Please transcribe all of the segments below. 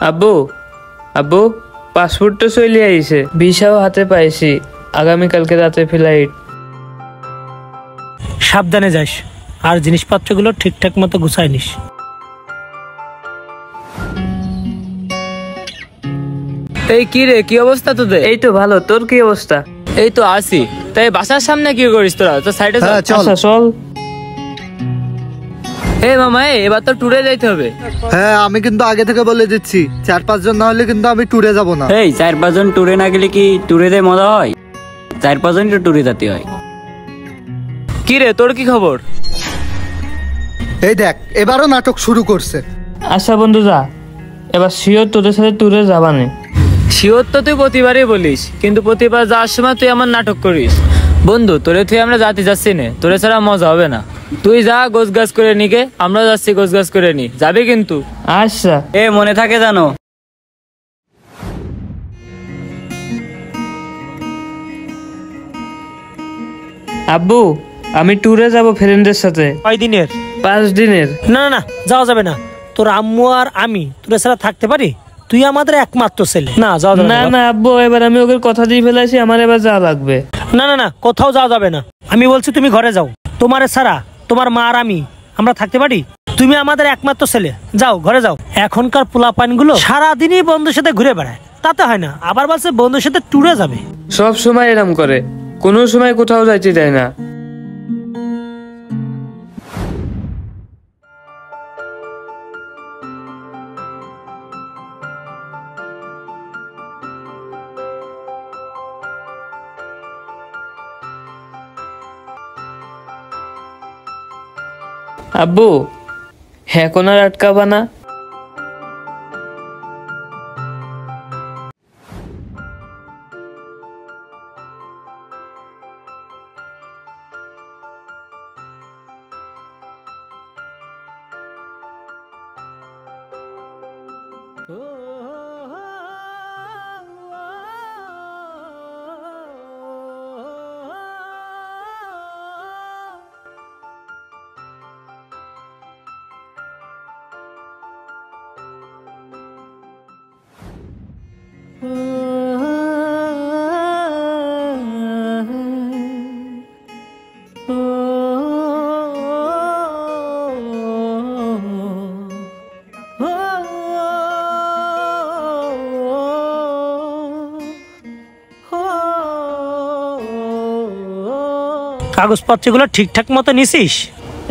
আব্বু আব্বু পাসপোর্ট তো চলে আইছে, ভিসাও হাতে পাইছি, আগামীকালকে রাতে ফ্লাইট। সাবধানে যাস আর জিনিসপত্রগুলো ঠিকঠাক মতো গুছাই নিস। এই কি রে, কি অবস্থা তোদের? এই তো ভালো, তোর কি অবস্থা? এই তো আসি। তাই বাসার সামনে কি করিস তোরা? তো সাইডে আচ্ছা চল। এই মামা, এবার তো ট্যুরে যাইতে হবে। হ্যাঁ, আমি কিন্তু আগে থেকে বলে দিচ্ছি 4-5 জন না হলে কিন্তু আমি ট্যুরে যাব না। এই 4-5 জন ট্যুরে না গেলে কি ট্যুরে দেয় মজা হয়? 4-5 জন তো ট্যুরে যেতে হয়। কি রে, তোর কি খবর? এই দেখ, এবারও নাটক শুরু করছে। আচ্ছা বন্ধু যা, এবার শিওর তোদের সাথে ট্যুরে যাবানে। শিওর তো তুই প্রতিবারই বলিস, কিন্তু প্রতিবার যাওয়ার সময় তুই আমার নাটক করিস। বন্ধু, তোরে তুই আমরা যাতে যাচ্ছি না, তোরে ছাড়া মজা হবে না। তুই যা গোছ গাছ করে নিকে, আমরা যাচ্ছি গোছ গাছ করে নি, যাবে কিন্তু। আচ্ছা এ মনে থাকে জানো? আব্বু আমি ট্যুরে যাব ফ্রেন্ডের সাথে। কয় দিনের? 5 দিনের। না না না, যাওয়া যাবে না। তোর আম্মু আর আমি তোর ছাড়া থাকতে পারি? তুই আমাদের একমাত্র ছেলে। না যাওয়া যাবে না না আব্বু, এবার আমি ওকে কথা দিয়ে ফেলাইছি, আমার এবার যাওয়া লাগবে। না না না, কোথাও যাওয়া যাবে না। আমি বলছি তুমি ঘরে যাও। তোমার ছাড়া তোমার মা আর আমি আমরা থাকতে পারি? তুমি আমাদের একমাত্র ছেলে, যাও ঘরে যাও। এখনকার পোলাপান গুলো সারাদিনই বন্ধুর সাথে ঘুরে বেড়ায়, তাতে হয় না, আবার বলছে বন্ধুর সাথে ট্যুরে যাবে। সব সময় এরম করে, কোনো সময় কোথাও যাইতে দেয় না। আব্বু হ্যাঁ, কোন আর আটকাবা না? কাগজপত্রগুলো ঠিকঠাক মতো নিছিস?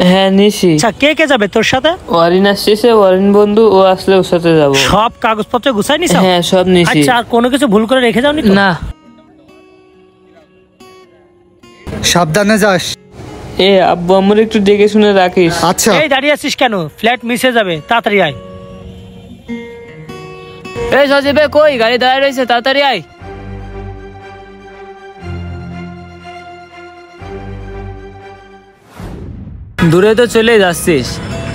হ্যাঁ নিছি। আচ্ছা, কে কে যাবে তোর সাথে? ওয়ারিন আসছে, ওয়ারিন বন্ধু, ও আসলে ওর সাথে যাবো। সব কাগজপত্র গুছাই নিছ? হ্যাঁ সব নিছি। আচ্ছা, আর কোনো কিছু ভুল করে রেখে যাওনি তো? না। সাবধানে যাস। এ আব্বু আমার একটু দেখে শুনে রাখিস। আচ্ছা। এই দাঁড়িয়ে আছিস কেন? ফ্ল্যাট মিস হয়ে যাবে, তাড়াতাড়ি আয়। এই সজীবে কই? গাড়ি দাঁড়ায় রয়েছে, তাড়াতাড়ি আয়। দূরে তো চলে যাচ্ছিস,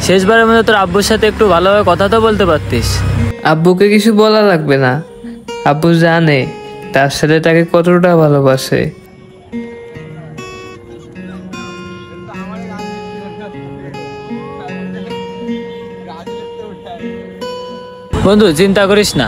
শেষবারের মধ্যে তোর আব্বুর সাথে একটু ভালোভাবে কথা তো বলতে পারতিস। আব্বুকে কিছু বলা লাগবে না, আব্বু জানে তার সাথে তাকে কতটা ভালোবাসে। বন্ধু চিন্তা করিস না,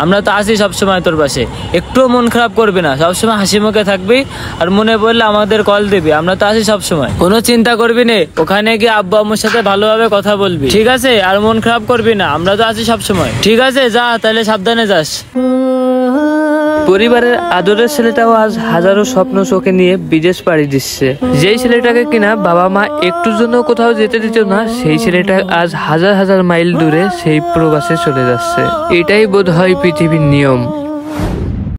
আমরা তো আছি সবসময় তোর পাশে, একটুও মন খারাপ করবি না, সবসময় হাসি মুখে থাকবি, আর মনে পড়লে আমাদের কল দিবি, আমরা তো আছি সবসময়। কোনো চিন্তা করবি না, ওখানে গিয়ে আব্বু আম্মুর সাথে ভালোভাবে কথা বলবি, ঠিক আছে? আর মন খারাপ করবি না, আমরা তো আছি সবসময়, ঠিক আছে? যা তাহলে, সাবধানে যাস। পরিবারের আদরের ছেলেটাও আজ হাজারো স্বপ্ন চোখে নিয়ে বিদেশ পাড়ি দিচ্ছে। যেই ছেলেটাকে কিনা বাবা মা একটুর জন্য কোথাও যেতে দিত না, সেই ছেলেটা আজ হাজার হাজার মাইল দূরে সেই প্রবাসে চলে যাচ্ছে। এটাই বোধ হয় পৃথিবীর নিয়ম।